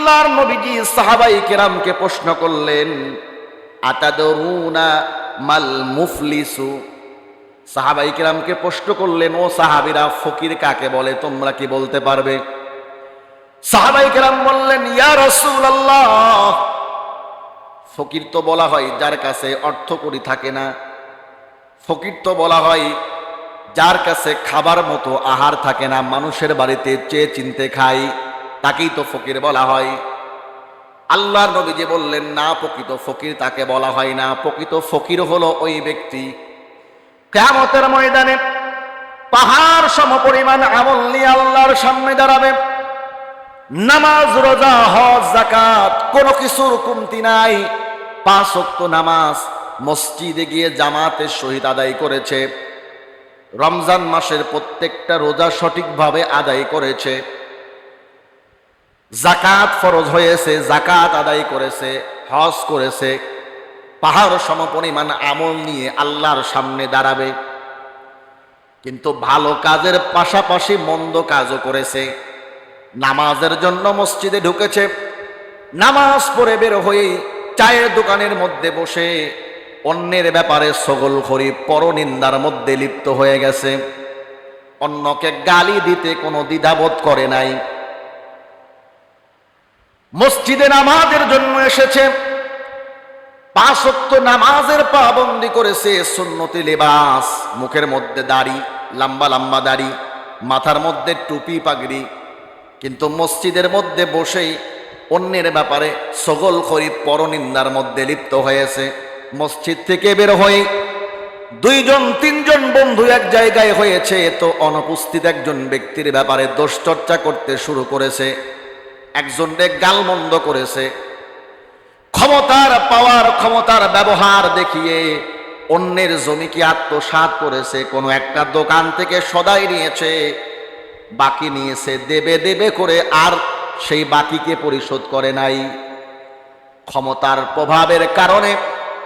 আল্লাহর নবীজি সাহাবায়ে কেরামকে প্রশ্ন করলেন, আতাদরুনা মাল মুফলিসু। সাহাবায়ে কেরামকে প্রশ্ন করলেন, ও সাহাবীরা, ফকির কাকে বলে তোমরা কি বলতে পারবে? সাহাবায়ে কেরাম বললেন, ইয়া রাসূলুল্লাহ, ফকির তো বলা হয় যার কাছে অর্থকড়ি থাকে না। ফকির তো বলা হয় যার কাছে খাবার মতো আহার থাকে না, মানুষের বাড়িতে চেয়ে চিনতে খায়, তাকেই তো ফকির বলা হয়। আল্লাহর নবীজি বললেন, না, প্রকৃত ফকির তাকে বলা হয় না। প্রকৃত ফকির হলো ওই ব্যক্তি কিয়ামতের ময়দানে পাহাড় সমপরিমাণ আমল নিয়ে আল্লাহর সামনে দাঁড়াবে। নামাজ, রোজা, হজ, যাকাত কোনো কিছুর কমতি নাই। 5 ওয়াক্ত নামাজ মসজিদে গিয়ে জামাতের সহিত আদায় করেছে। রমজান মাসের প্রত্যেকটা রোজা সঠিকভাবে আদায় করেছে। যাকাত ফরজ হয়েছে, যাকাত আদায় করেছে, হজ করেছে। পাহাড় সমপরিমাণ আমল নিয়ে আল্লাহর সামনে দাঁড়াবে। কিন্তু ভালো কাজের পাশাপাশি মন্দ কাজও করেছে। নামাজের জন্য মসজিদে ঢুকেছে, নামাজ পড়ে বের হয়ে চায়ের দোকানের মধ্যে বসে অন্যের ব্যাপারে ছগলখড়ি, পরনিন্দার মধ্যে লিপ্ত হয়ে গেছে। অন্যকে গালি দিতে কোনো দ্বিধাবোধ করে নাই। মসজিদে নামাজের জন্য এসেছে, 5 ওয়াক্ত নামাজের পাবন্দি করেছে, সুন্নতি লিবাস, মুখের মধ্যে দাড়ি, লম্বা লম্বা দাড়ি, মাথার মধ্যে টুপি পাগড়ি, কিন্তু মসজিদের মধ্যে বসেই অন্যের ব্যাপারে ছগলখড়ি, পরনিন্দার মধ্যে লিপ্ত হয়েছে। মসজিদ থেকে বের হয়ে 2-3জন বন্ধু এক জায়গায় হয়েছে, তো অনুপস্থিত একজন ব্যক্তির ব্যাপারে দোষ চর্চা করতে শুরু করেছে। একজনকে গালমন্দ করেছে। ক্ষমতার পাওয়ার, ক্ষমতার ব্যবহার দেখিয়ে অন্যের জমিকে আত্মসাৎ করেছে। কোনো একটা দোকান থেকে সদাই নিয়েছে, বাকি নিয়েছে, দেবে দেবে করে আর সেই বাকিকে পরিশোধ করে নাই। ক্ষমতার প্রভাবের কারণে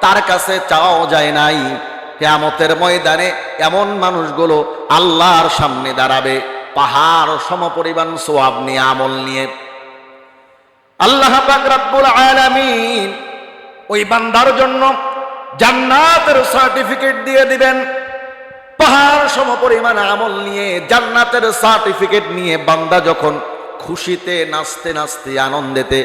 তার কাছে চাওয়াও যায় নাই। কিয়ামতের ময়দানে এমন মানুষগুলো আল্লাহর সামনে দাঁড়াবে পাহাড় সমপরিমাণ সওয়াব নিয়ে, আমল নিয়ে। আল্লাহ পাক রব্বুল আলামিন ওই বান্দার জন্য জান্নাতের সার্টিফিকেট দিয়ে দিবেন। পাহাড় সমপরিমাণ আমল নিয়ে, জান্নাতের সার্টিফিকেট নিয়ে বান্দা যখন খুশিতে নাচতে নাচতে, আনন্দেতে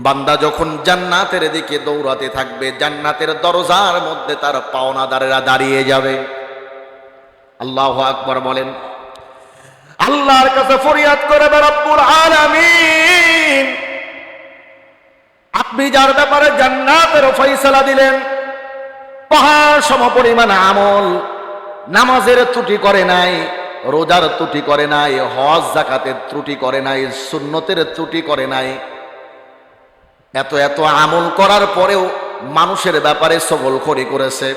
বান্দা যখন জান্নাতের দিকে দৌড়াতে থাকবে, জান্নাতের দরজার মধ্যে তার পাওনাদারেরা দাঁড়িয়ে যাবে। আল্লাহু আকবার বলেন। আল্লাহর কাছে ফরিয়াদ করে রব্বুল আলামিন, আপনি যার ব্যাপারে জান্নাতের ফয়সালা দিলেন, পাহাড় সমপরিমাণ আমল, নামাজের ত্রুটি করে নাই, রোজার ত্রুটি করে নাই, হজ যাকাতের ত্রুটি করে নাই, সুন্নতের ত্রুটি করে নাই, এত এত আমল করার পরেও মানুষের ব্যাপারে ছগলখড়ি করেছে।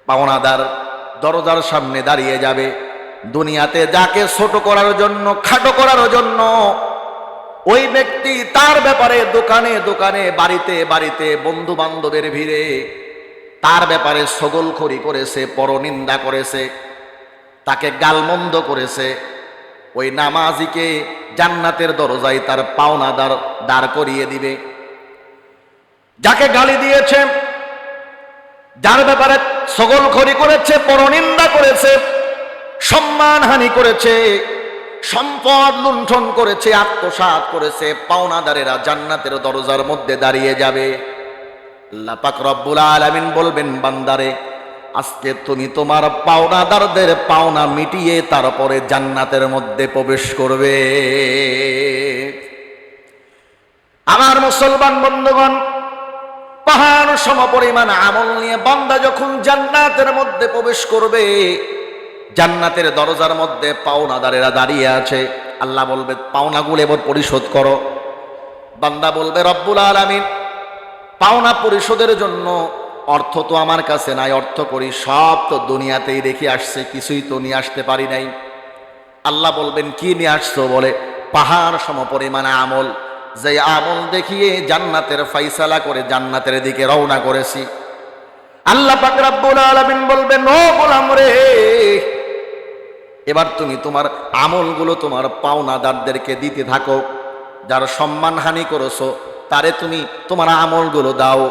পাওনাদার দরজার সামনে দাঁড়িয়ে যাবে। দুনিয়াতে যাকে ছোট করার জন্য, খাটো করার জন্য ওই ব্যক্তি তার ব্যাপারে দোকানে দোকানে, বাড়িতে বাড়িতে, বন্ধু বান্ধবের ভিড়ে তার ব্যাপারে ছগলখড়ি করেছে, পরনিন্দা করেছে, তাকে গালমন্দ করেছে, ওই নামাজিকে জান্নাতের দরজায় তার পাওনাদার দাঁড় করিয়ে দিবে। যাকে গালি দিয়েছে, যার ব্যাপারে ছগলখড়ি করেছে, পরনিন্দা করেছে, সম্মানহানি করেছে, সম্পদ লুণ্ঠন করেছে, আত্মসাৎ করেছে, পাওনাদারেরা জান্নাতের দরজার মধ্যে দাঁড়িয়ে যাবে। আল্লাহ পাক রব্বুল আলামিন বলবেন, বান্দারে, আজকে তুমি তোমার পাওনাদারদের পাওনা মিটিয়ে তারপরে জান্নাতের মধ্যে প্রবেশ করবে। আমার মুসলমান বন্ধুগণ, পাহাড় সমপরিমাণ আমল নিয়ে বান্দা যখন জান্নাতের মধ্যে প্রবেশ করবে, জান্নাতের দরজার মধ্যে পাওনাদারেরা দাঁড়িয়ে আছে। আল্লাহ বলবে, পাওনাগুলো এবার পরিশোধ করো। বান্দা বলবে, রব্বুল আলামিন, পাওনা পরিশোধের জন্য অর্থ তো আমার কাছে নাই, অর্থ করি সব তো দুনিয়াতেই রেখে আসছে, কিছুই তো নিয়ে আসতে পারি নাই। আল্লাহ বলবেন, কি নিয়ে আসছো? বলে, পাহাড় সমপরিমাণ আমল, যে আমল দেখিয়ে জান্নাতের ফয়সালা করে জান্নাতের দিকে রওনা করেছি। আল্লাহ পাক রব্বুল আলামিন বলবেন, ও গোলাম রে, এবার তুমি তোমার আমলগুলো তোমার পাওনাদারদেরকে দিতে থাকো। যার সম্মানহানি করেছো তারে তুমি তোমার আমলগুলো দাও।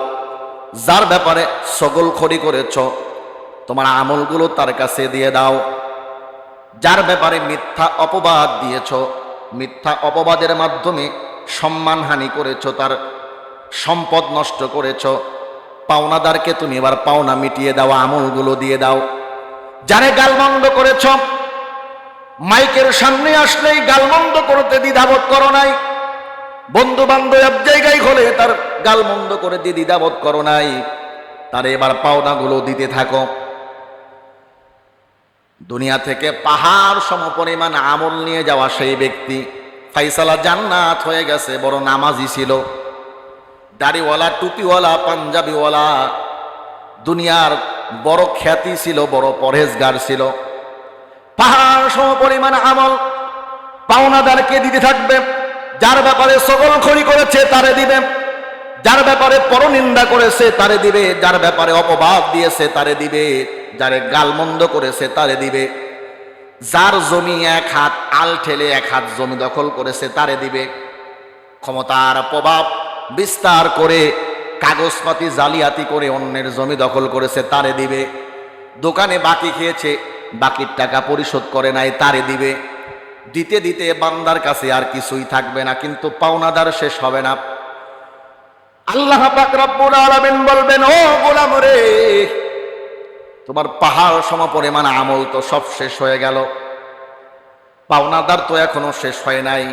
যার ব্যাপারে ছগলখড়ি করেছ তোমার আমলগুলো তার কাছে দিয়ে দাও। যার ব্যাপারে মিথ্যা অপবাদ দিয়েছ, মিথ্যা অপবাদের মাধ্যমে সম্মানহানি করেছ, তার সম্পদ নষ্ট করেছ, পাওনাদারকে তুমি এবার পাওনা মিটিয়ে দাও, আমলগুলো দিয়ে দাও। যারে গালমন্দ করেছ, মাইকের সামনে আসলেই গালমন্দ করতে দ্বিধাবোধ করো নাই, বন্ধু বান্ধব এক জায়গায় হলে তার গালমন্দ করে দিয়ে দ্বিধাবোধ করো নাই, তার এবার পাওনাগুলো দিতে থাকো। দুনিয়া থেকে পাহাড় সমপরিমাণ আমল নিয়ে যাওয়া সেই ব্যক্তি ফাইসালা জান্নাত হয়ে গেছে। বড় নামাজি ছিল, দাড়িওয়ালা, টুপিওয়ালা, পাঞ্জাবিওয়ালা, দুনিয়ার বড় খ্যাতি ছিল, বড় পরহেজগার ছিল। পাহাড় সমপরিমাণ আমল পাওনাদারকে দিতে থাকবে। যার ব্যাপারে ছগলখড়ি করেছে তারে দিবে, যার ব্যাপারে পরনিন্দা করেছে তারে দিবে, যার ব্যাপারে অপবাদ দিয়েছে তারে দিবে, যারে গালমন্দ করেছে তারে দিবে, যার জমি এক হাত আল ঠেলে এক হাত জমি দখল করেছে তারে দিবে, ক্ষমতার প্রভাব বিস্তার করে কাগজপাতি জালিয়াতি করে অন্যের জমি দখল করেছে তারে দিবে, দোকানে বাকি খেয়েছে বাকির টাকা পরিশোধ করে নাই তারে দিবে। দিতে দিতে বান্দার কাছে আর কিছুই থাকবে না, কিন্তু পাওনাদার শেষ হবে না। আল্লাহ পাক রব্বুল আলামিন বলবেন, ও গোলাম রে, তোমার পাহাড় সমপরিমাণ আমল তো সব শেষ হয়ে গেল, পাওনাদার তো এখনো শেষ হয় নাই।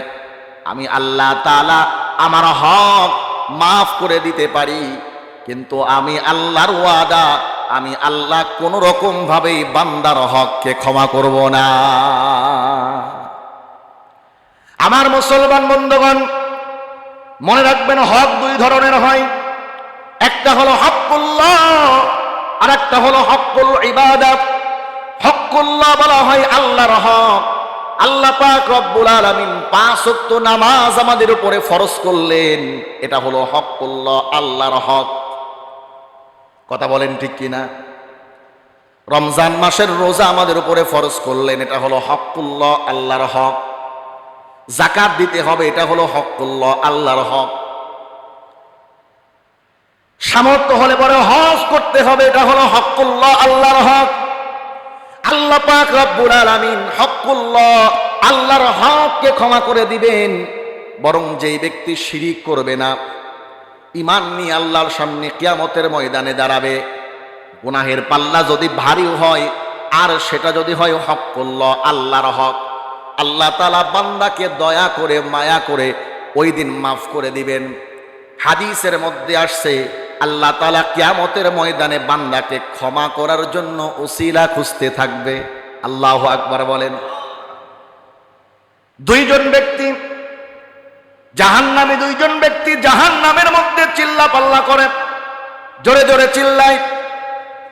আমি আল্লাহ তাআলা আমার হক মাফ করে দিতে পারি, কিন্তু আমি আল্লাহর ওয়াদা, আমি আল্লাহ কোন রকম ভাবেই বান্দার হককে ক্ষমা করব না। আমার মুসলমান বন্ধুগণ, মনে রাখবেন হক দুই ধরনের হয়, একটা হলো হকুল্লাহ আর একটা হলো হকুল ইবাদত। হকুল্লাহ বলা হয় আল্লাহর হক। আল্লাহ পাক রব্বুল আলামিন 5 ওয়াক্ত নামাজ আমাদের উপরে ফরজ করলেন, এটা হলো হকুল্লাহ, আল্লাহর হক। কথা বলেন ঠিক কিনা? রমজান মাসের রোজা আমাদের উপরে ফরজ করলেন, এটা হলো হকুল্লাহ, আল্লাহর হক। যাকাত দিতে হবে, এটা হলো হকুল্লাহ, আল্লাহর হক। সামর্থ্য হলে পরে হজ করতে হবে, এটা হলো হকুল্লাহ, আল্লাহর হক। আল্লাহ পাক রব্বুল আলামিন হকুল্লাহ, আল্লাহর হককে ক্ষমা করে দিবেন। বরং যেই ব্যক্তি শিরিক করবে না, ঈমান নিয়ে আল্লাহর সামনে কিয়ামতের ময়দানে দাঁড়াবে, গুনাহের পাল্লা যদি ভারী হয় আর সেটা যদি হয় হকুল্লাহ, আল্লাহর হক, আল্লাহ তাআলা বান্দাকে দয়া করে মায়া করে ওই দিন মাফ করে দিবেন। হাদিসের মধ্যে আসছে, আল্লাহ তাআলা কিয়ামতের ময়দানে বান্দাকে ক্ষমা করার জন্য ওসিলা খুঁজতে থাকবে। আল্লাহু আকবার বলেন। দুইজন ব্যক্তি জাহান্নামী, দুইজন ব্যক্তি জাহান্নামের মধ্যে চিল্লা পাল্লা করে, জোরে জোরে চিল্লায়।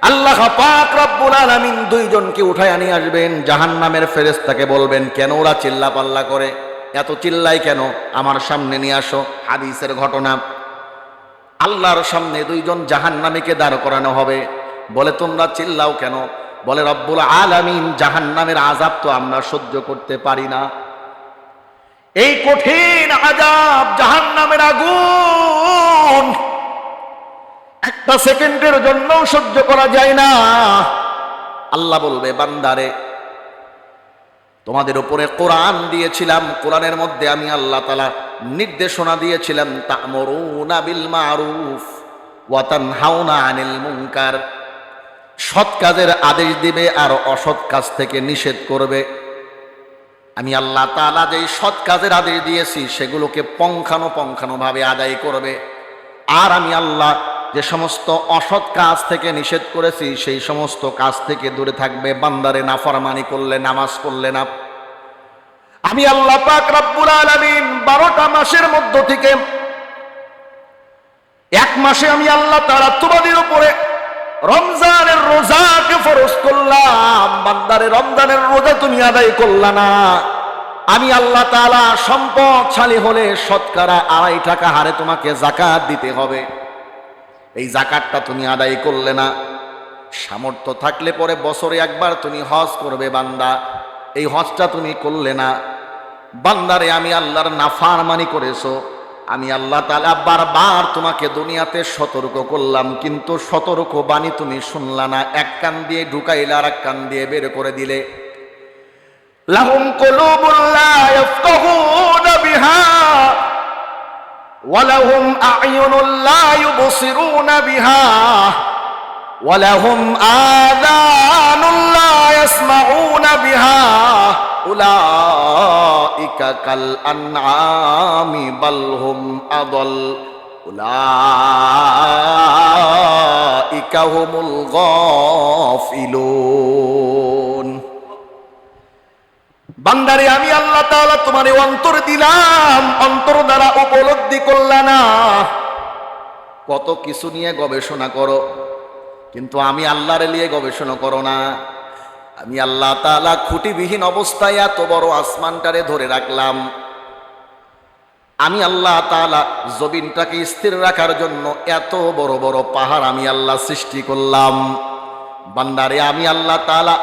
আল্লাহ পাক রব্বুল আলামিন দুইজনকে উঠায় নিয়ে আসবেন। জাহান্নামের ফেরেশতাকে বলবেন, কেন ওরা চিল্লা পাল্লা করে, এত চিল্লায় কেন, আমার সামনে নিয়ে আসো। হাদিসের ঘটনা, আল্লাহর সামনে দুইজন জাহান্নামীকে দাঁড় করানো হবে। বলে, তোমরা চিল্লাও কেন? বলে, রব্বুল আলামিন, জাহান্নামের আযাব তো আমরা সহ্য করতে পারি না। এই কঠিন আযাব, জাহান্নামের আগুন একটা সেকেন্ডের জন্য সহ্য করা যায় না। আল্লাহ বলবে, বান্দারে, তোমাদের উপরে কোরআন দিয়েছিলাম, কোরআনের মধ্যে আমি আল্লাহ তাআলা নির্দেশনা দিয়েছিলাম, তা'মুরুনা বিল মা'রুফ ওয়া তানহাউনা আনিল মুনকার, সৎ কাজের আদেশ দিবে আর অসৎ কাজ থেকে নিষেধ করবে। আমি আল্লাহ তাআলা যেই সৎ কাজের আদেশ দিয়েছি সেগুলোকে পঙ্খানুপঙ্খানুভাবে আদায় করবে, আর আমি আল্লাহ যে সমস্ত অসৎ কাজ থেকে নিষেধ করেছি সেই সমস্ত কাজ থেকে দূরে থাকবে। বান্দারে নাফরমানি করলে, নামাজ পড়লে না, আমি আল্লাহ পাক রব্বুল আলামিন 12টা মাসের মধ্য থেকে এক মাসে আমি আল্লাহ তাআলা তোমাদের উপরে রমজানের রোজাকে ফরজ করলাম। বান্দারে, রমজানের রোজা তুমি আদায় করলা না, আমি আল্লাহ তাআলা সম্পদশালী হলে শতকরা 2.5 টাকা হারে তোমাকে যাকাত দিতে হবে। এই যাকাতটা তুমি আদায় করলে না। সামর্থ্য থাকলে পরে বছরে একবার তুমি হজ করবে বান্দা, এই হজটা তুমি করলে না। বান্দারে আমি আল্লাহর নাফরমানি করেছো, আমি আল্লাহ তাআলা বারবার তোমাকে দুনিয়াতে সতর্ক করলাম, কিন্তু সতর্ক বাণী তুমি শুনলা না। এক কান দিয়ে ঢুকাইলে আর এক কান দিয়ে বের করে দিলে। লাহুম কুলুবুন লা ইয়াফকাহুনা বিহা ওয়া লাহুম আ'য়ুনুন লা ইউবসিরুনা বিহা ওয়া লাহুম আযানুন লা ইয়াসমাউনা বিহা উলাইকা কাল আনআমি বাল হুম আদাল উলাইকা হুমুল গাফিলুন। বান্দারে আমি আল্লাহ তাআলা তোমারে অন্তর দিলাম, অন্তর দ্বারা উপলব্ধি করলা না। কত কিছু নিয়ে গবেষণা করো, কিন্তু আমি আল্লাহরে নিয়ে গবেষণা করো না। আমি আল্লাহ তাআলা খুঁটিবিহীন অবস্থায় এত বড় আসমানটারে ধরে রাখলাম। আমি আল্লাহ তাআলা জমিনটাকে স্থির রাখার জন্য এত বড় বড় পাহাড় আমি আল্লাহ সৃষ্টি করলাম। বান্দারে আমি আল্লাহ তাআলা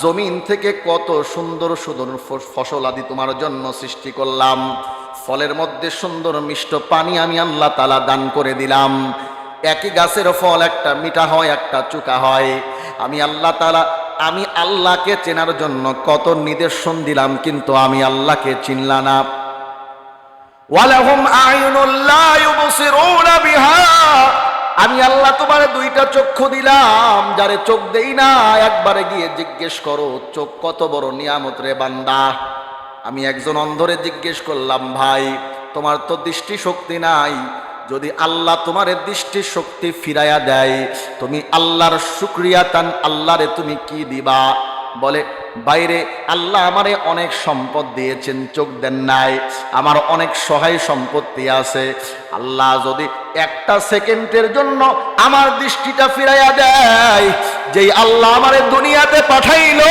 জমিন থেকে কত সুন্দর সুন্দর ফসল আদি তোমার জন্য সৃষ্টি করলাম। ফলের মধ্যে সুন্দর মিষ্ট পানি আমি আল্লাহ তাআলা দান করে দিলাম। একই গাছের ফল একটা মিঠা হয়, একটা চুকা হয়। আমি আল্লাহ তাআলা আমি আল্লাহকে চেনার জন্য কত নিদর্শন দিলাম, কিন্তু আমি আল্লাহকে চিনলা না। ওয়ালাহুম আ'য়ুনুন লা ইউবসিরুনা বিহা, আমি আল্লাহ তোমার দুইটা চক্ষু দিলাম, যারে চোখ দেই না একবারে গিয়ে জিজ্ঞেস করো চোখ কত বড় নিয়ামত রে বান্দা। আমি একজন অন্ধরে জিজ্ঞেস করলাম, ভাই তোমার তো দৃষ্টি শক্তি নাই, যদি আল্লাহ তোমার দৃষ্টি শক্তি ফিরাইয়া দেয় তুমি আল্লাহর শুকরিয়া তান আল্লাহরে তুমি কি দিবা? বলে, বাইরে আল্লাহ আমারে অনেক সম্পদ দিয়েছেন, চোখ দেন নাই। আমার অনেক সহায় সম্পত্তি আছে। আল্লাহ যদি একটা সেকেন্ডের জন্য আমার দৃষ্টিটা ফিরাইয়া দেয়, যেই আল্লাহ আমারে দুনিয়াতে পাঠাইলো,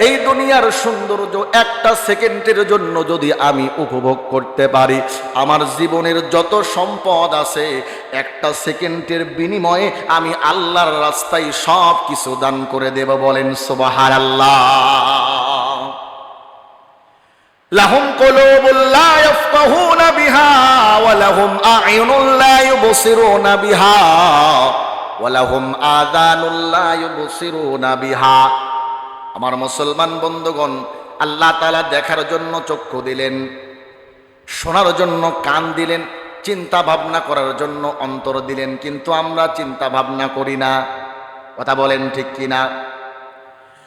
এই দুনিয়ার সৌন্দর্য একটা সেকেন্ডের জন্য যদি আমি উপভোগ করতে পারি, আমার জীবনের যত সম্পদ আছে একটা সেকেন্ডের বিনিময়ে আমি আল্লাহর রাস্তায় সব কিছু দান করে দেব। বলেন সুবহানাল্লাহ। লাহুম কুলুবুন লা ইয়াফকাহুনা বিহা ওয়া লাহুম আ'য়ুনুন লা ইউবসিরুনা বিহা ওয়া লাহুম আযানুন লা ইউবসিরুনা বিহা। আমার মুসলমান বন্ধুগণ, আল্লাহ তাআলা দেখার জন্য চক্ষু দিলেন, শোনার জন্য কান দিলেন, চিন্তা ভাবনা করার জন্য অন্তর দিলেন, কিন্তু আমরা চিন্তা ভাবনা করি না। কথা বলেন ঠিক কিনা?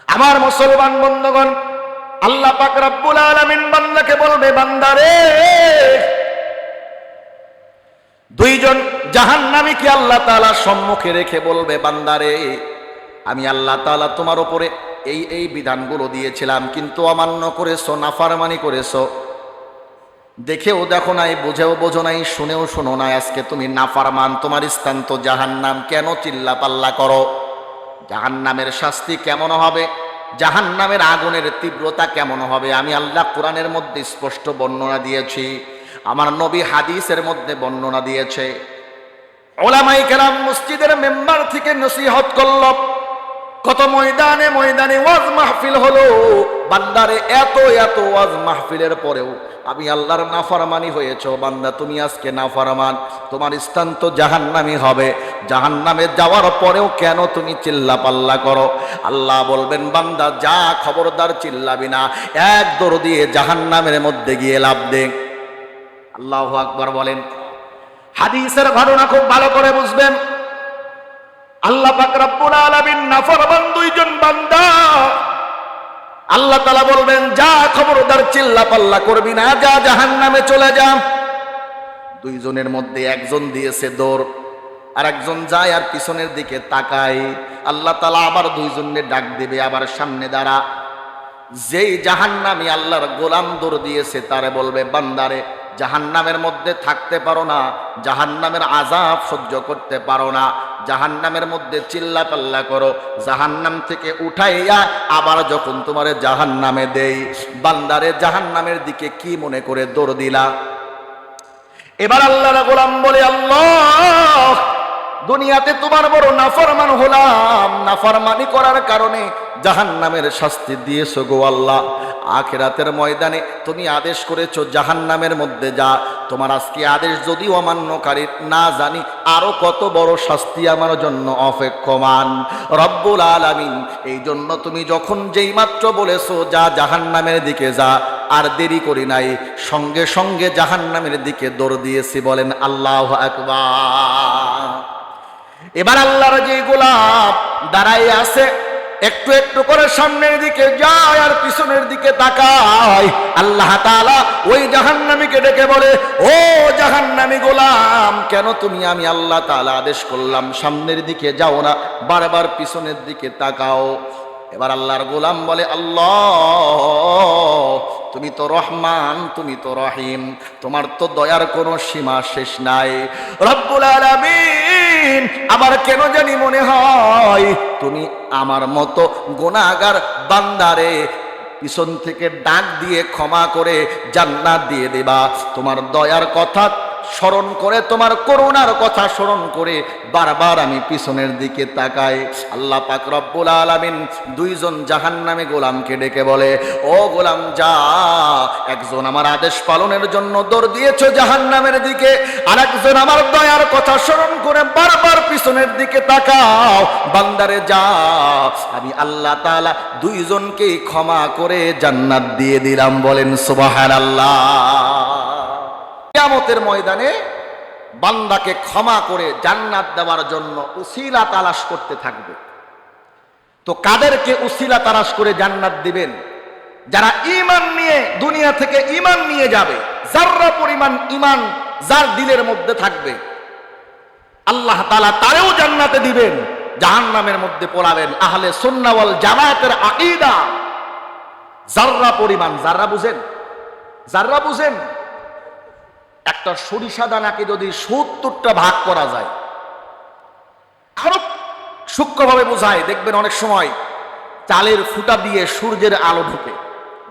আমার মুসলমান বন্ধুগণ, আল্লাহ পাক রব্বুল আলামিন বান্দাকে বলবে, বান্দারে দুইজন জাহান্নামীকে আল্লাহ তাআলা সম্মুখে রেখে বলবে, বান্দারে আমি আল্লাহ তাআলা তোমার উপরে এই এই বিধানগুলো দিয়েছিলাম, কিন্তু অমান্য করেছো, নাফরমানি করেছো। দেখেও দেখো নাই, বুঝেও বোঝো নাই, শুনেও শোনো নাই, আজকে তুমি নাফরমান, তোমার স্থান তো জাহান্নাম। কেন চিল্লা পাল্লা করো? জাহান্নামের শাস্তি কেমন হবে, জাহান্নামের আগুনের তীব্রতা কেমন হবে, আমি আল্লাহ কোরআনের মধ্যে স্পষ্ট বর্ণনা দিয়েছি, আমার নবী হাদিসের মধ্যে বর্ণনা দিয়েছে। উলামায়ে কেরাম মসজিদের মেম্বার থেকে নসিহত করল, কত ময়দানে ময়দানে ওয়াজ মাহফিল হলো। বান্দারে এত এত ওয়াজ মাহফিলের পরেও আমি আল্লাহর নাফরমানি হয়েছ, বান্দা তুমি আজকে নাফরমান, তোমার স্থান তো জাহান্নামই হবে। জাহান্নামে যাওয়ার পরেও কেন তুমি চিল্লা পাল্লা করো? আল্লাহ বলবেন, বান্দা যা, খবরদার চিল্লাবি না, এক দৌড় দিয়ে জাহান্নামের মধ্যে গিয়ে লাভ দে। আল্লাহু আকবার বলেন। হাদিসের ঘটনা খুব ভালো করে বুঝবেন। আল্লাহ পাক রব্বুল আলামিন নাফরমান দুইজন বান্দা, আল্লাহ তাআলা বলবেন, যা, খবরদার চিল্লা পাল্লা করবি না, যা, জাহান্নামে চলে যা। দুইজনের মধ্যে একজন দিয়েছে দৌড়, আর একজন যায় আর পিছনের দিকে তাকায়। আল্লাহ তাআলা আবার দুইজনের ডাক দিবে, আবার সামনে দাঁড়া। যেই জাহান্নামী আল্লাহর গোলাম দৌড় দিয়েছে তারে বলবে, বান্দারে জাহান্নামের মধ্যে থাকতে পারো না, জাহান্নামের আযাব সহ্য করতে পারো না, জাহান্নামের মধ্যে চিল্লা পাল্লা করো, জাহান্নাম থেকে উঠাইয়া আবার যখন তোমারে জাহান্নামে দেই, বান্দারে জাহান্নামের দিকে কি মনে করে দৌড় দিলা? এবার আল্লাহর গোলাম বলে, আল্লাহ দুনিয়াতে তোমার বড় নাফরমান হলাম, নাফরমানি করার কারণে জাহান্নামের শাস্তি দিয়েছো গো আল্লাহ। আখিরাতের ময়দানে তুমি আদেশ করেছো জাহান্নামের মধ্যে যা। তোমার আজকে আদেশ যদি অমান্যকারী না জানি আরো কত বড় শাস্তি আমার জন্য অপেক্ষমান রব্বুল আলামিন। এই জন্য তুমি যখন যেই মাত্র বলেছো যা জাহান্নামের দিকে যা, আর দেরি করি নাই, সঙ্গে সঙ্গে জাহান্নামের দিকে দৌড় দিয়েছি। বলেন আল্লাহু আকবার। এবার আল্লাহর যে গোলাপ দাঁড়ায় আছে, একটু একটু করে সামনের দিকে যায় আর পিছনের দিকে তাকায়। আল্লাহ তাআলা ওই জাহান্নামীকে ডেকে বলে, ও জাহান্নামী গোলাম, কেন তুমি আমি আল্লাহ তাআলা আদেশ করলাম সামনের দিকে যাও না, বারবার পিছনের দিকে তাকাও। এবার আল্লাহর গোলাম বলে, আল্লাহ তুমি তো রহমান, তুমি তো রহিম, তোমার তো দয়ার কোনো সীমা শেষ নাই। রব্বুল আলামিন, আমার কেন জানি মনে হয় তুমি আমার মতো গুনাহগার বান্দারে পিছন থেকে ডাক দিয়ে ক্ষমা করে জান্নাত দিয়ে দেবা। তোমার দয়ার কথা স্মরণ করে, তোমার করুণার কথা স্মরণ করে বারবার আমি পিছনের দিকে তাকাই। আল্লাহ পাক রব্বুল আলামিন দুইজন জাহান্নামী গোলামকে ডেকে বলে, ও গোলাম যা, একজন আমার আদেশ পালনের জন্য দৌড় দিয়েছো জাহান্নামের দিকে, আর একজন আমার দয়ার কথা স্মরণ করে বারবার পিছনের দিকে তাকাও। বান্দারে যা, আমি আল্লাহ তাআলা দুইজনকেই ক্ষমা করে জান্নাত দিয়ে দিলাম। বলেন সুবহানাল্লাহ। কিয়ামতের ময়দানে বান্দাকে ক্ষমা করে জান্নাত দেওয়ার জন্য উসিলা তালাশ করতে থাকবে। তো কাদেরকে উসিলা তালাশ করে জান্নাত দিবেন? যারা ঈমান নিয়ে দুনিয়া থেকে ঈমান নিয়ে যাবে, যাররা পরিমাণ ঈমান যার দিলের মধ্যে থাকবে, আল্লাহ তাআলা তারেও জান্নাতে দিবেন, জাহান্নামের মধ্যে পোড়াবেন। আহলে সুন্নাহ ওয়াল জামায়াতের আকীদা। যাররা পরিমাণ, যাররা বুঝেন? যাররা বুঝেন? একটা সরিষা দানাকে যদি ৭০টা ভাগ করা যায়, আরো সূক্ষ্মভাবে বোঝায়, দেখবেন অনেক সময় চালের ফুটা দিয়ে সূর্যের আলো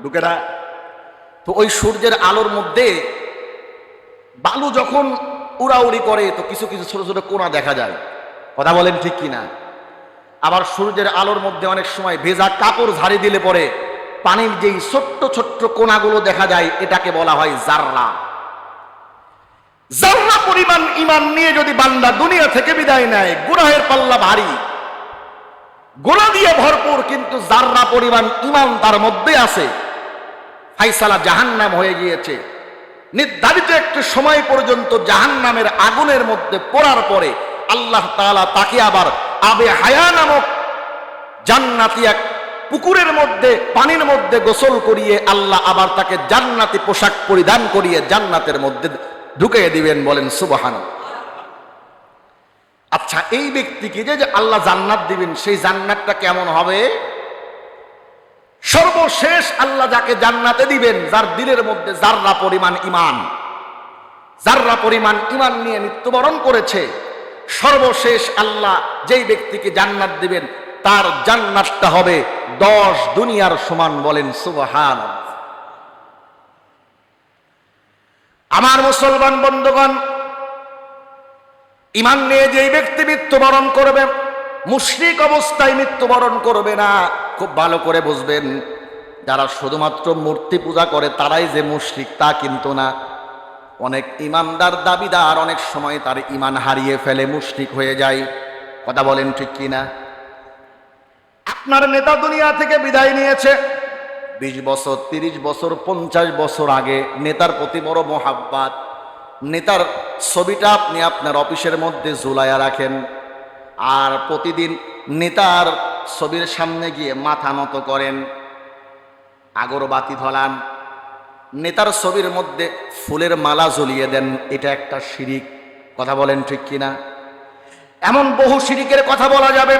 ঢুকে না? তো ওই সূর্যের আলোর মধ্যে বালু যখন উড়াউড়ি করে তো কিছু কিছু ছোট ছোট কোণা দেখা যায়। কথা বলেন ঠিক কিনা? আবার সূর্যের আলোর মধ্যে অনেক সময় ভেজা কাপড় ঝাড়ি দিলে পরে পানির যেই ছোট্ট ছোট্ট কোণাগুলো দেখা যায়, এটাকে বলা হয় জাররা। জাররা পরিমাণ ঈমান নিয়ে যদি বান্দা দুনিয়া থেকে বিদায় নেয়, গুনাহের পাল্লা ভারী, গুনাহ দিয়ে ভরপুর, কিন্তু জাররা পরিমাণ ঈমান তার মধ্যে আছে, ফায়সালা জাহান্নাম হয়ে গিয়েছে। নির্ধারিত একটি সময় পর্যন্ত জাহান্নামের আগুনের মধ্যে পড়ার পরে আল্লাহ তাআলা তাকে আবার আবে হায়া নামক জান্নাতি এক পুকুরের মধ্যে, পানির মধ্যে গোসল করিয়ে আল্লাহ আবার তাকে জান্নাতি পোশাক পরিধান করিয়ে জান্নাতের মধ্যে ঢুকিয়ে দিবেন। বলেন সুবহানাল্লাহ। আচ্ছা, এই ব্যক্তিকে যে আল্লাহ জান্নাত দিবেন, সেই জান্নাতটা কেমন হবে? সর্বশেষ আল্লাহ যাকে জান্নাতে দিবেন, যার দিলের মধ্যে জাররা পরিমাণ ঈমান, জাররা পরিমাণ ঈমান নিয়ে মৃত্যুবরণ করেছে, সর্বশেষ আল্লাহ যেই ব্যক্তিকে জান্নাত দিবেন তার জান্নাতটা হবে 10 দুনিয়ার সমান। বলেন সুবহানাল্লাহ। আমার মুসলমান বন্ধুগণ, ঈমান নিয়ে যেই ব্যক্তি মৃত্যুবরণ করবে, মুশরিক অবস্থায় মৃত্যুবরণ করবে না। খুব ভালো করে বুঝবেন, যারা শুধুমাত্র মূর্তি পূজা করে তারাই যে মুশরিক তা কিন্তু না। অনেক ঈমানদার দাবিদার অনেক সময় তার ঈমান হারিয়ে ফেলে, মুশরিক হয়ে যায়। কথা বলেন ঠিক কিনা? আপনার নেতা দুনিয়া থেকে বিদায় নিয়েছে, 20 বছর, 30 বছর, 50 বছর আগে নেতার প্রতি বড় মোহাব্বত, নেতার ছবিটা আপনি আপনার অফিসের মধ্যে ঝুলাইয়া রাখেন, আর প্রতিদিন নেতার ছবির সামনে গিয়ে মাথা নত করেন, আগরবাতি ধরান, নেতার ছবির মধ্যে ফুলের মালা ঝুলিয়ে দেন। এটা একটা শিরিক। কথা বলেন ঠিক কিনা? এমন বহু শিরিকের কথা বলা যাবে,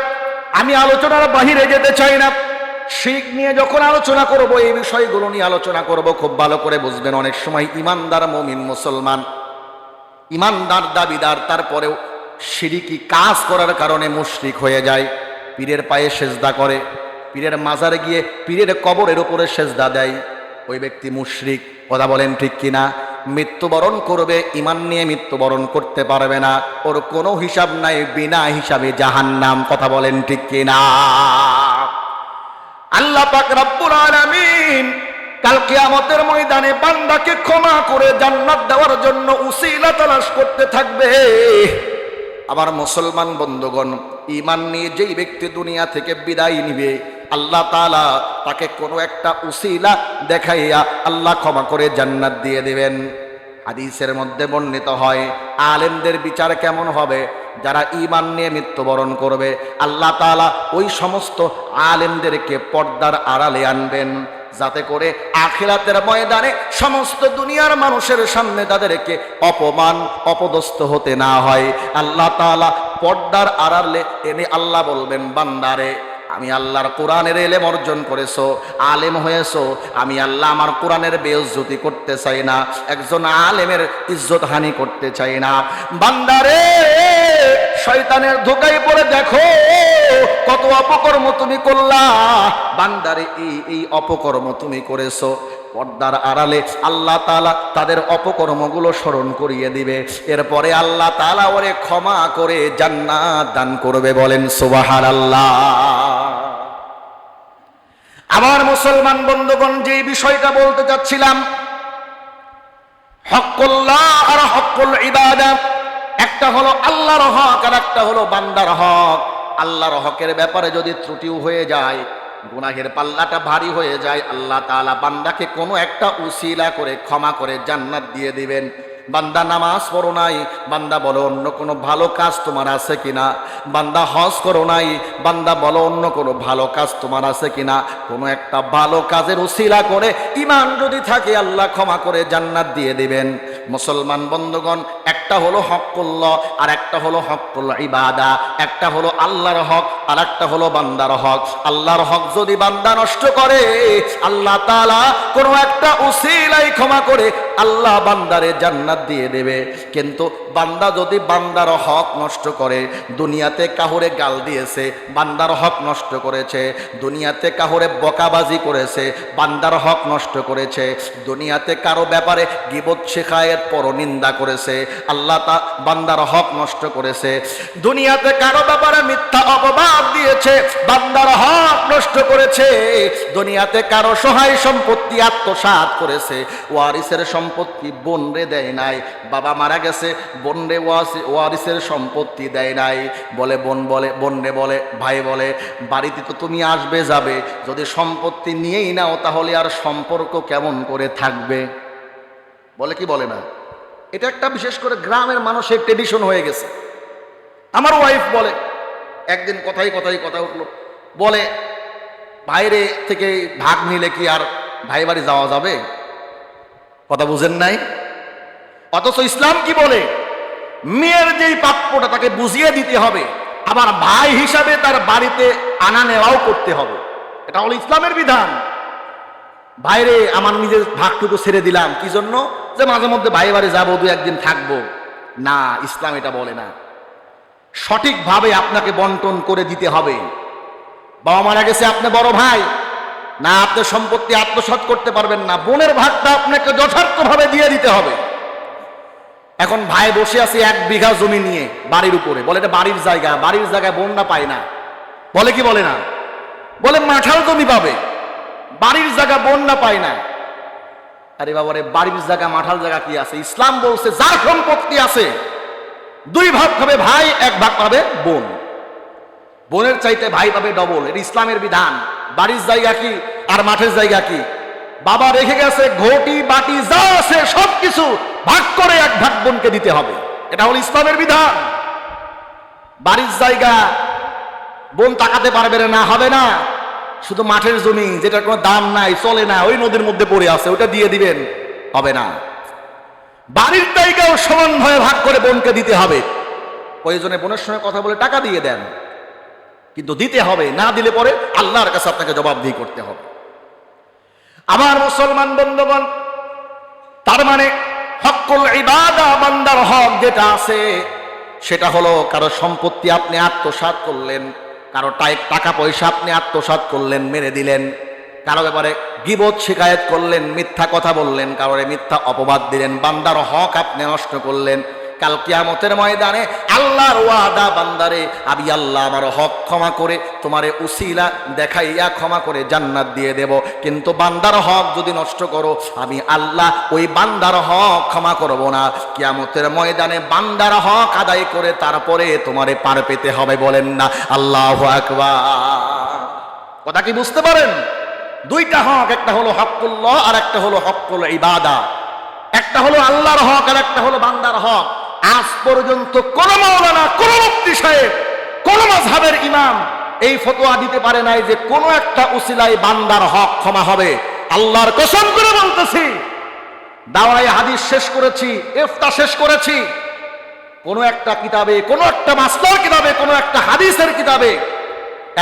আমি আলোচনার বাহিরে যেতে চাই না। শিরিক নিয়ে যখন আলোচনা করব, এই বিষয়গুলো নিয়ে আলোচনা করব, খুব ভালো করে বুঝবেন। অনেক সময় ইমানদার মুমিন মুসলমান, ইমানদার দাবিদার, তারপরেও শিরিকি কাজ করার কারণে মুশরিক হয়ে যায়। পীরের পায়ে সেজদা করে, পীরের মাজারে গিয়ে পীরের কবরের উপরে সেজদা দেয়, ওই ব্যক্তি মুশরিক। কথা বলেন ঠিক কিনা? মৃত্যুবরণ করবে, ঈমান নিয়ে মৃত্যুবরণ করতে পারবে না, ওর কোনো হিসাব নাই, বিনা হিসাবে জাহান্নাম। কথা বলেন ঠিক কিনা? আল্লাহ পাক রব্বুল আলামিন কাল কিয়ামতের ময়দানে বান্দাকে ক্ষমা করে জান্নাত দেওয়ার জন্য উসিলা তালাশ করতে থাকবে। আমার মুসলমান বন্ধুগণ, ঈমান নিয়ে যেই ব্যক্তি দুনিয়া থেকে বিদায় নিবে, আল্লাহ তাআলা তাকে কোনো একটা উসিলা দেখাইয়া আল্লাহ ক্ষমা করে জান্নাত দিয়ে দিবেন। হাদিসের মধ্যে বর্ণিত হয়, আলেমদের বিচার কেমন হবে? যারা ঈমান নিয়ে মৃত্যুবরণ করবে, আল্লাহ তাআলা ওই সমস্ত আলেমদেরকে পর্দার আড়ালে আনবেন, যাতে করে আখিরাতের ময়দানে সমস্ত দুনিয়ার মানুষের সামনে তাদেরকে অপমান অপদস্থ হতে না হয়। আল্লাহ তাআলা পর্দার আড়ালে এনে আল্লাহ বলবেন, বান্দারে, আমি আল্লাহর কোরআনের ইলম অর্জন করেছো, আলেম হয়েছো, আমি আল্লাহ আমার কোরআনের বেইজ্জতি করতে চাই না, একজন আলেমের ইজ্জত হানি করতে চাই না। বান্দারে, শয়তানের ধোঁকায় পড়ে দেখো কত অপকর্ম তুমি করলা। বান্দারে, এই অপকর্ম তুমি করেছো। পর্দার আড়ালে আল্লাহ তাআলা তাদের অপকর্মগুলো স্মরণ করিয়ে দিবে, এরপরে আল্লাহ তাআলা ওরে ক্ষমা করে জান্নাত দান করবে। বলেন সুবহানাল্লাহ। আমার মুসলমান বন্ধুগণ, যে বিষয়টা বলতে চাচ্ছিলাম, হক্কুল্লাহ আর হক্কুল ইবাদা, একটা হলো আল্লাহর হক আর একটা হলো বান্দার হক। আল্লাহর হকের ব্যাপারে যদি ত্রুটিও হয়ে যায়, গুনাহের পাল্লাটা ভারী হয়ে যায়, আল্লাহ তাআলা বান্দাকে কোনো একটা উসিলা করে ক্ষমা করে জান্নাত দিয়ে দিবেন। বান্দা নামাজ পড়ো নাই, বান্দা বলো অন্য কোনো ভালো কাজ তোমার আছে কিনা। বান্দা হজ করো নাই, বান্দা বলো অন্য কোনো ভালো কাজ তোমার আছে কিনা। কোনো একটা ভালো কাজের উসিলা করে ঈমান যদি থাকে, আল্লাহ ক্ষমা করে জান্নাত দিয়ে দিবেন। মুসলমান বন্ধুগণ, একটা হলো হক্কুল্লাহ আর একটা হলো হক্কুল ইবাদা। একটা হলো আল্লাহর হক আর একটা হলো বান্দার হক। আল্লাহর হক যদি বান্দা নষ্ট করে, আল্লাহ তাআলা কোনো একটা উসিলাই ক্ষমা করে আল্লাহ বান্দারে জান্নাত দিয়ে দেবে। কিন্তু বান্দা যদি বান্দার হক নষ্ট করে, দুনিয়াতে কাহুরে গাল দিয়েছে, বান্দার হক নষ্ট করেছে, দুনিয়াতে কাহুরে বকাবাজি করেছে, বান্দার হক নষ্ট করেছে, দুনিয়াতে কারো ব্যাপারে গীবত শিকায়েত পরনিন্দা করেছে, আল্লাহ বান্দার হক নষ্ট করেছে, দুনিয়াতে কারো ব্যাপারে মিথ্যা অপবাদ দিয়েছে, বান্দার হক নষ্ট করেছে, দুনিয়াতে কারো সহায় সম্পত্তি আত্মসাৎ করেছে, ওয়ারিসের সম্পত্তি বোনরে দেয় নাই, বাবা মারা গেছে বোনরে ওয়ারিসের সম্পত্তি দেয় নাই, বলে বোনরে বলে ভাই বলে, বাড়িতে তো তুমি আসবে যাবে, যদি সম্পত্তি নিয়েই নাও তাহলে আর সম্পর্ক কেমন করে থাকবে? বলে কি বলে না? এটা একটা বিশেষ করে গ্রামের মানুষের ট্রেডিশন হয়ে গেছে। আমার ওয়াইফ বলে, একদিন কথা উঠলো, বলে বাইরে থেকে ভাগ নিলে কি আর ভাই বাড়ি যাওয়া যাবে? কথা বুঝেন নাই? অথচ ইসলাম কি বলে? মেয়ের যেই প্রাপ্যটা তাকে বুঝিয়ে দিতে হবে, আবার ভাই হিসাবে তার বাড়িতে আনা নেওয়াও করতে হবে। এটা হলো ইসলামের বিধান। বাইরে আমার নিজের ভাগটুকু ছেড়ে দিলাম, কি জন্য? যে মাঝে মধ্যে ভাই বাড়ি যাবো, দু একদিন থাকবো। না, ইসলাম এটা বলে না। সঠিকভাবে আপনাকে বন্টন করে দিতে হবে। বাবা মারা গেছে, আপনি বড় ভাই, না আপনার সম্পত্তি আত্মসাৎ করতে পারবেন না, বোনের ভাগটা আপনাকে যথার্থভাবে দিয়ে দিতে হবে। এখন ভাই বসে আছে 1 বিঘা জমি নিয়ে বাড়ির উপরে, বলে এটা বাড়ির জায়গা, বাড়ির জায়গায় বোনরা পায় না। বলে কি বলে না? বলে মাঠাল জমি পাবে, বাড়ির জায়গা বোনরা পায় না। আরে বাবারে, বাড়ির জায়গা মাঠাল জায়গা কি আছে? ইসলাম বলছে যার সম্পত্তি আছে 2 ভাগ পাবে ভাই, 1 ভাগ পাবে বোন। বোনের চাইতে ভাই পাবে ডবল। এটা ইসলামের বিধান। বাড়ির জায়গা কি আর মাঠের জায়গা কি? বাবা রেখে গেছে ঘটি বাটি যা আছে সবকিছু ভাগ করে 1 ভাগ বোনকে দিতে হবে। এটা হলো ইসলামের বিধান। বাড়ির জায়গা বোন তাকাতে পারবে না, হবে না। শুধু মাঠের জমি যেটার কোনো দাম নাই, চলে না, ওই নদীর মধ্যে পড়ে আছে, ওটা দিয়ে দিবেন, হবে না। বাড়ির জায়গাও সমানভাবে ভাগ করে বোনকে দিতে হবে। প্রয়োজনে বোনের সঙ্গে কথা বলে টাকা দিয়ে দেন, কিন্তু দিতে হবে। না দিলে পরে আল্লাহর কাছে আপনাকে জবাবদিহি করতে হবে। আমার মুসলমান বন্ধুগণ, তার মানে হক্কুল ইবাদা, বান্দার হক যেটা আছে সেটা হলো, কারো সম্পত্তি আপনি আত্মসাৎ করলেন, কারো টাকা পয়সা আপনি আত্মসাৎ করলেন, মেরে দিলেন, কারো ব্যাপারে গীবত শিকায়েত করলেন, মিথ্যা কথা বললেন, কারোরে মিথ্যা অপবাদ দিলেন, বান্দার হক আপনি নষ্ট করলেন, কাল কিয়ামতের ময়দানে আল্লাহর ওয়াদা, বান্দারে আমি আল্লাহ আমার হক ক্ষমা করে তোমারে উসিলা দেখাইয়া ক্ষমা করে জান্নাত দিয়ে দেব, কিন্তু বান্দার হক যদি নষ্ট করো আমি আল্লাহ ওই বান্দার হক ক্ষমা করব না। কিয়ামতের ময়দানে বান্দার হক আদায় করে তারপরে তোমারে পার পেতে হবে। বলেন না আল্লাহু আকবার। কথা কি বুঝতে পারেন? দুইটা হক, একটা হলো হকুল্লাহ আর একটা হলো হকুল ইবাদা। একটা হলো আল্লাহর হক আর একটা হলো বান্দার হক। আজ পর্যন্ত কোন মাওলানা, কোন মুফতি সাহেব, কোন মাযহাবের ইমাম এই ফতোয়া দিতে পারে নাই যে কোন একটা উসিলায় বান্দার হক ক্ষমা হবে। আল্লাহর কসম করে বলতেছি, দাওয়ায়ে হাদিস শেষ করেছি, ইফতা শেষ করেছি, কোন একটা কিতাবে, কোন একটা মাসলার কিতাবে, কোন একটা হাদিসের কিতাবে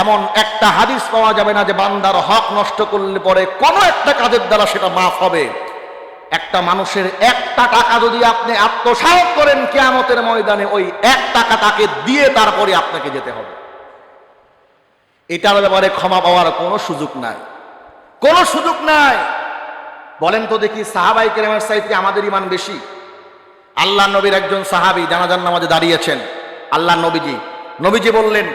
এমন একটা হাদিস পাওয়া যাবে না যে বান্দার হক নষ্ট করলে পরে কোন একটা কাজের দ্বারা সেটা মাফ হবে। একটা মানুষের একটা টাকা যদি আপনি আত্মসাৎ করেন, কিয়ামতের ময়দানে ওই এক টাকা তাকে দিয়ে তারপরে আপনাকে যেতে হবে। এটার ব্যাপারে ক্ষমা পাওয়ার কোনো সুযোগ নাই, কোনো সুযোগ নাই। বলেন তো দেখি, সাহাবায়ে কেরামের চাইতে আমাদের ঈমান বেশি? আল্লাহ নবীর একজন সাহাবী জানাজার নামাজে দাঁড়িয়েছেন। আল্লাহ নবীজি বললেন,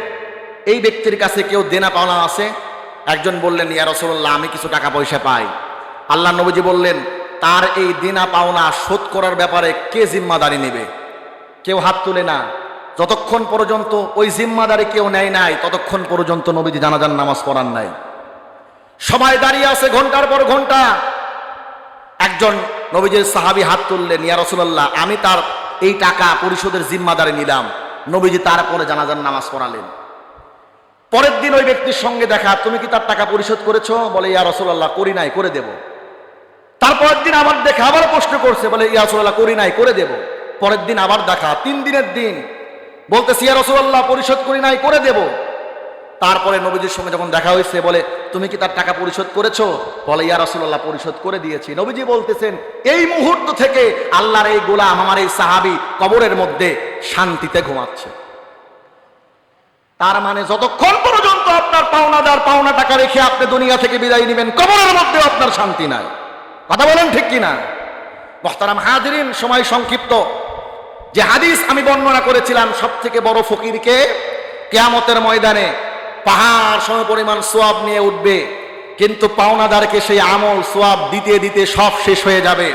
এই ব্যক্তির কাছে কেউ দেনা পাওনা আছে? একজন বললেন, ইয়া রাসূলুল্লাহ আমি কিছু টাকা পয়সা পাই। আল্লাহ নবীজি বললেন, তার এই দেনা পাওনা শোধ করার ব্যাপারে কে জিম্মাদারি নেবে? কেউ হাত তুলে না। যতক্ষণ পর্যন্ত ওই জিম্মাদারি কেউ নেয় নাই ততক্ষণ পর্যন্ত নবীজি জানাজার নামাজ পড়ান নাই। সবাই দাঁড়িয়ে আছে ঘন্টার পর ঘন্টা। একজন নবীজির সাহাবী হাত তুললেন, ইয়া রাসূলুল্লাহ আমি তার এই টাকা পরিশোধের জিম্মাদারি নিলাম। নবীজি তারপরে জানাজার নামাজ পড়ালেন। পরের দিন ওই ব্যক্তির সঙ্গে দেখা, তুমি কি তার টাকা পরিশোধ করেছো? বলে, ইয়া রাসূলুল্লাহ করি নাই, করে দেব। তারপরের দিন আবার দেখা, আবার প্রশ্ন করছে, বলে ইয়া রাসূলুল্লাহ করি নাই, করে দেব। পরের দিন আবার দেখা, 3 দিনের দিন বলতেছি, ইয়া রাসূলুল্লাহ পরিশোধ করি নাই, করে দেব। তারপরে নবীজির সঙ্গে যখন দেখা হয়েছে, বলে তুমি কি তার টাকা পরিশোধ করেছো? বলে, ইয়া রাসূলুল্লাহ পরিশোধ করে দিয়েছি। নবীজি বলতেছেন, এই মুহূর্ত থেকে আল্লাহর এই গোলাম, আমার এই সাহাবী কবরের মধ্যে শান্তিতে ঘুমাচ্ছে। তার মানে যতক্ষণ পর্যন্ত আপনার পাওনাদার পাওনা টাকা রেখে আপনি দুনিয়া থেকে বিদায় নেবেন, কবরের মধ্যে আপনার শান্তি নাই। কথা বলেন ঠিক কিনা? মুহতারাম হাজিরিন, সময় সংক্ষিপ্ত। যে হাদিস আমি বর্ণনা করেছিলাম, সব থেকে বড় ফকিরকে কিয়ামতের ময়দানে পাহাড় সমপরিমাণ সওয়াব নিয়ে উঠবে, কিন্তু পাওনাদারকে সেই আমল সওয়াব দিতে দিতে সব শেষ হয়ে যাবে।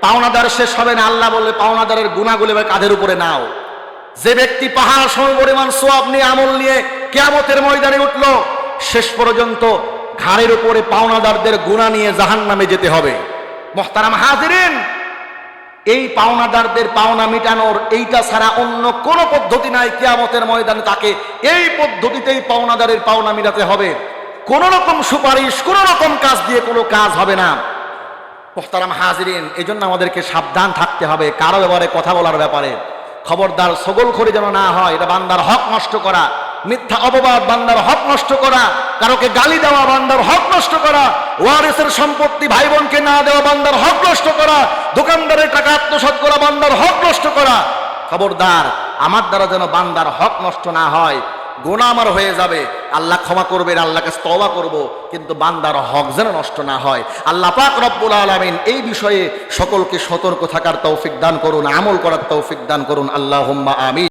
পাওনাদার শেষ হবে না। আল্লাহ বলে, পাওনাদারের গুনাহগুলো কাঁধের উপরে নাও। যে ব্যক্তি পাহাড় সমপরিমাণ সওয়াব নিয়ে, আমল নিয়ে কিয়ামতের ময়দানে উঠলো, শেষ পর্যন্ত ঘাড়ের উপরে পাওনাদারদের গুনাহ নিয়ে জাহান্নামে যেতে হবে। মুহতারাম হাজিরিন, এই পাওনাদারদের পাওনা মিটানোর এইটা ছাড়া অন্য কোনো পদ্ধতি নাই। কিয়ামতের ময়দানে তাকে এই পদ্ধতিতেই পাওনাদারের পাওনা মিটাতে হবে। কোন রকম সুপারিশ, কোন রকম কাজ দিয়ে কোনো কাজ হবে না। মুহতারাম হাজিরিন, এজন্য আমাদেরকে সাবধান থাকতে হবে কারো ব্যাপারে কথা বলার ব্যাপারে। খবরদার, ছগলখড়ি যেন না হয়। এটা বান্দার হক নষ্ট করা, মিথ্যা অপবাদ বান্দার হক নষ্ট করা, কারোকে গালি দেওয়া বান্দার হক নষ্ট করা, ওয়ারিসের সম্পত্তি ভাই বোনকে না দেওয়া বান্দার হক নষ্ট করা, দোকানদারের টাকা আত্মসাৎ করা বান্দার হক নষ্ট করা। খবরদার, আমার দ্বারা যেন বান্দার হক নষ্ট না হয়। গুনাহ আমার হয়ে যাবে, আল্লাহ ক্ষমা করবেন, আল্লাহকে তওবা করব, কিন্তু বান্দার হক যেন নষ্ট না হয়। আল্লাহ পাক রব্বুল আলামিন এই বিষয়ে সকলকে সতর্ক থাকার তৌফিক দান করুন, আমল করার তৌফিক দান করুন। আল্লাহুম্মা আমিন।